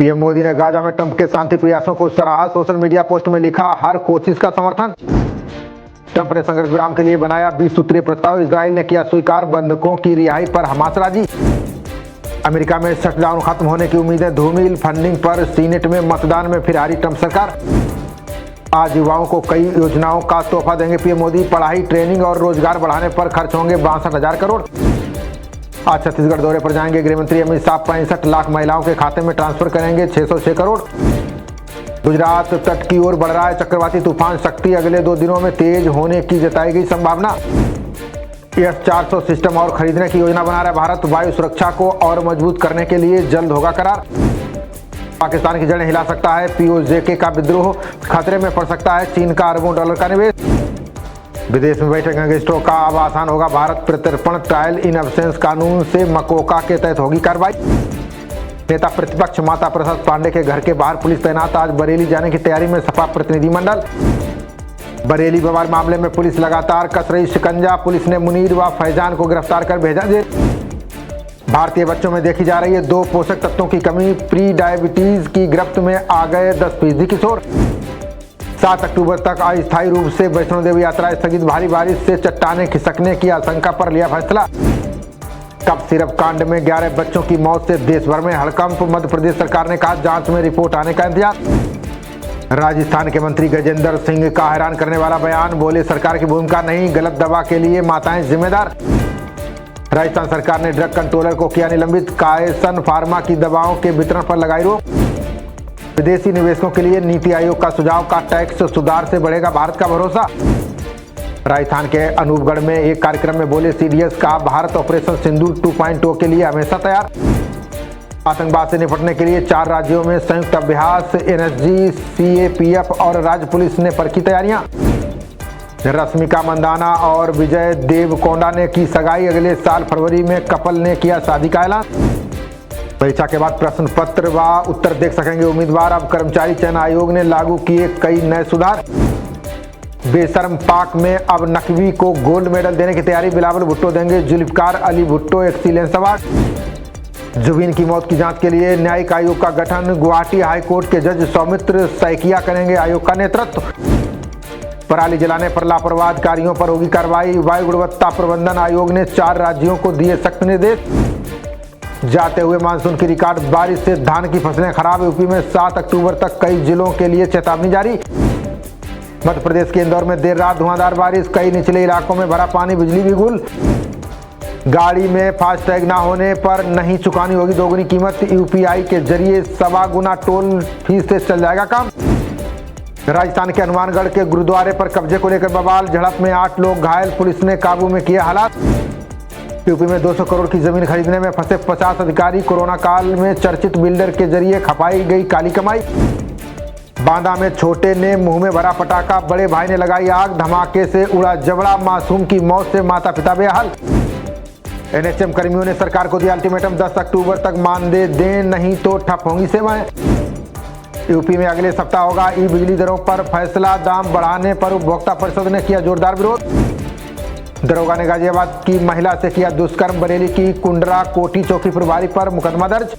PM Modi ने Gaza में Trump के शांति प्रयासों को सराहा। सोशल मीडिया पोस्ट में लिखा, हर कोशिश का समर्थन। ट्रंप ने संघर्ष विराम के लिए बनाया 20 सूत्रीय प्रस्ताव। इजराइल ने किया स्वीकार, बंधकों की रिहाई पर हमास राजी। अमेरिका में शटडाउन खत्म होने की उम्मीदें धूमिल। फंडिंग पर सीनेट में मतदान में फिर हारी ट्रंप सरकार। आज युवाओं को कई योजनाओं का तोहफा देंगे पीएम मोदी। पढ़ाई, ट्रेनिंग और रोजगार बढ़ाने पर खर्च होंगे 62,000 करोड़। आज छत्तीसगढ़ दौरे पर जाएंगे गृहमंत्री अमित शाह। 65 लाख महिलाओं के खाते में ट्रांसफर करेंगे 606 करोड़। गुजरात तट की ओर बढ़ रहा है चक्रवाती तूफान शक्ति। अगले 2 दिनों में तेज होने की जताई गई संभावना। S-400 सिस्टम और खरीदने की योजना बना रहा है भारत। वायु सुरक्षा को और मजबूत करने के लिए जल्द होगा करार। पाकिस्तान की जड़ें हिला सकता है POJK का विद्रोह। खतरे में पड़ सकता है चीन का अरबों डॉलर का निवेश। विदेश में बैठे गैंगस्टरों का अब आसान होगा भारत प्रत्यर्पण। ट्रायल इन एब्सेंस कानून से मकोका के तहत होगी कार्रवाई। नेता प्रतिपक्ष माता प्रसाद पांडे के घर के बाहर पुलिस तैनात। आज बरेली जाने की तैयारी में सपा प्रतिनिधिमंडल। बरेली बवाल मामले में पुलिस लगातार कस रही शिकंजा। पुलिस ने मुनीर व फैजान को गिरफ्तार कर भेजा जेल। भारतीय बच्चों में देखी जा रही है 2 पोषक तत्वों की कमी। प्री डायबिटीज की गिरफ्त में आ गए 10% किशोर। 7 अक्टूबर तक अस्थायी रूप से वैष्णो देवी यात्रा स्थगित। भारी बारिश से चट्टाने खिसकने की आशंका पर लिया फैसला। कप सिरप कांड में 11 बच्चों की मौत से देश भर में हड़कंप। मध्य प्रदेश सरकार ने कहा जांच में रिपोर्ट आने का इंतजार। राजस्थान के मंत्री गजेंद्र सिंह का हैरान करने वाला बयान। बोले सरकार की भूमिका नहीं, गलत दवा के लिए माताएं जिम्मेदार। राजस्थान सरकार ने ड्रग कंट्रोलर को किया निलंबित। कायसन फार्मा की दवाओं के वितरण पर लगाई रोक। विदेशी निवेशकों के लिए नीति आयोग का सुझाव का टैक्स सुधार से बढ़ेगा भारत का भरोसा। राजस्थान के अनूपगढ़ में एक कार्यक्रम में बोले CDS का भारत ऑपरेशन सिंदूर 2.0 के लिए हमेशा तैयार। आतंकवाद से निपटने के लिए 4 राज्यों में संयुक्त अभ्यास। NSG, CAPF और राज्य पुलिस ने परखी तैयारियां। रश्मिका मंदाना और विजय देवकोंडा ने की सगाई। अगले साल फरवरी में कपल ने किया शादी का ऐलान। परीक्षा के बाद प्रश्न पत्र व उत्तर देख सकेंगे उम्मीदवार। अब कर्मचारी चयन आयोग ने लागू किए कई नए सुधार। बेशर्म पाक में अब नकवी को गोल्ड मेडल देने की तैयारी। बिलावल भुट्टो देंगे जुल्फकार अली भुट्टो एक्सीलेंस अवार्ड। जुबीन की मौत की जांच के लिए न्यायिक आयोग का गठन। गुवाहाटी हाईकोर्ट के जज सौमित्र सैकिया करेंगे आयोग का नेतृत्व। पराली जलाने पर लापरवाह अधिकारियों पर होगी कार्रवाई। वायु गुणवत्ता प्रबंधन आयोग ने 4 राज्यों को दिए सख्त निर्देश। जाते हुए मानसून की रिकॉर्ड बारिश से धान की फसलें खराब। यूपी में 7 अक्टूबर तक कई जिलों के लिए चेतावनी जारी। मध्य प्रदेश के इंदौर में देर रात धुआंधार बारिश। कई निचले इलाकों में भरा पानी, बिजली भी गुल। गाड़ी में फास्टैग न होने पर नहीं चुकानी होगी दोगुनी कीमत। UPI के जरिए 1.25 गुना टोल फीस से चल जाएगा काम। राजस्थान के हनुमानगढ़ के गुरुद्वारे पर कब्जे को लेकर बवाल। झड़प में 8 लोग घायल, पुलिस ने काबू में किए हालात। यूपी में 200 करोड़ की जमीन खरीदने में फंसे 50 अधिकारी। कोरोना काल में चर्चित बिल्डर के जरिए खपाई गई काली कमाई। बांदा में छोटे ने मुंह में भरा पटाखा, बड़े भाई ने लगाई आग। धमाके से उड़ा जबड़ा, मासूम की मौत से माता पिता बेहाल। NHM कर्मियों ने सरकार को दिया अल्टीमेटम, 10 अक्टूबर तक मानदेय दें नहीं तो ठप होंगी सेवाएं। यूपी में अगले सप्ताह होगा बिजली दरों पर फैसला। दाम बढ़ाने पर उपभोक्ता परिषद ने किया जोरदार विरोध। दरोगा ने गाजियाबाद की महिला से किया दुष्कर्म। बरेली की कुंडरा कोठी चौकी प्रभारी पर मुकदमा दर्ज।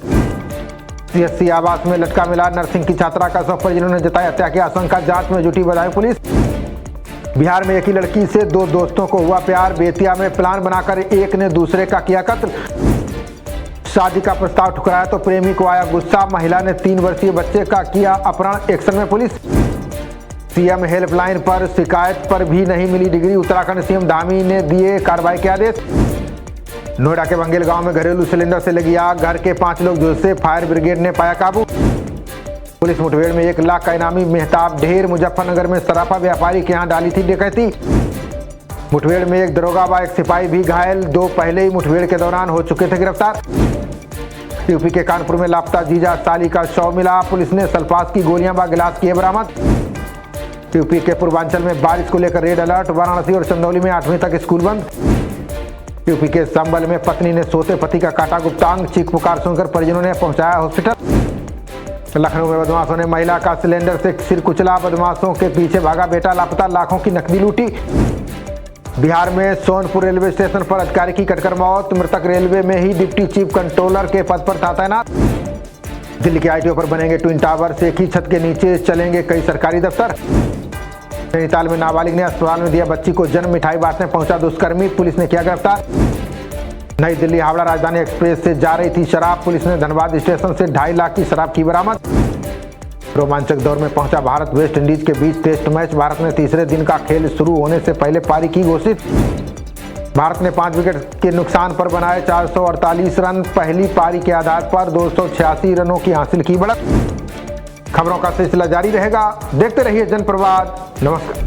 CSC आवास में लटका मिला नर्सिंग की छात्रा का शव, परिजनों ने जताई हत्या की आशंका। जांच में जुटी बदायूं पुलिस। बिहार में एक ही लड़की से 2 दोस्तों को हुआ प्यार। बेतिया में प्लान बनाकर एक ने दूसरे का किया कत्ल। शादी का प्रस्ताव ठुकराया तो प्रेमी को आया गुस्सा। महिला ने 3 वर्षीय बच्चे का किया अपहरण। एक्शन में पुलिस। CM हेल्पलाइन पर शिकायत पर भी नहीं मिली डिग्री। उत्तराखंड CM धामी ने दिए कार्रवाई के आदेश। नोएडा के बंगेल गांव में घरेलू सिलेंडर से लगी आग। घर के 5 लोग झुलसे, फायर ब्रिगेड ने पाया काबू। पुलिस मुठभेड़ में 1 लाख का इनामी मेहताब ढेर। मुजफ्फरनगर में सराफा व्यापारी के यहां डाली थी डकैती। मुठभेड़ में 1 दरोगा व 1 सिपाही भी घायल। 2 पहले ही मुठभेड़ के दौरान हो चुके थे गिरफ्तार। यूपी के कानपुर में लापता जीजा साली का शव मिला। पुलिस ने सल्फास की गोलियां व गिलास किए बरामद। यूपी के पूर्वांचल में बारिश को लेकर रेड अलर्ट। वाराणसी और चंदौली में 8वीं तक स्कूल बंद। यूपी के संभल में पत्नी ने सोते पति का काटा गुप्तांग। चीख पुकार सुनकर परिजनों ने पहुंचाया हॉस्पिटल। लखनऊ में बदमाशों ने महिला का सिलेंडर से सिर कुचला। बदमाशों के पीछे भागा बेटा लापता, लाखों की नकदी लूटी। बिहार में सोनपुर रेलवे स्टेशन पर अधिकारी की कटकर मौत। मृतक रेलवे में ही डिप्टी चीफ कंट्रोलर के पद पर था तैनात। दिल्ली के आईटीओ पर बनेंगे ट्विन टावर्स, एक ही छत के नीचे चलेंगे कई सरकारी दफ्तर। नैनीताल में नाबालिग ने अस्पताल में दिया बच्ची को जन्म, मिठाई बांटने पहुंचा दुष्कर्मी, पुलिस ने किया गिरफ्तार। नई दिल्ली हावड़ा राजधानी एक्सप्रेस से जा रही थी शराब, पुलिस ने धनबाद स्टेशन से 2.5 लाख की शराब की बरामद। रोमांचक दौर में पहुंचा भारत वेस्ट इंडीज के बीच टेस्ट मैच, भारत ने तीसरे दिन का खेल शुरू होने से पहले पारी की घोषित। भारत ने 5 विकेट के नुकसान पर बनाए 448 रन, पहली पारी के आधार पर 286 रनों की हासिल की बढ़त। खबरों का सिलसिला जारी रहेगा, देखते रहिए जनप्रवाद। नमस्कार।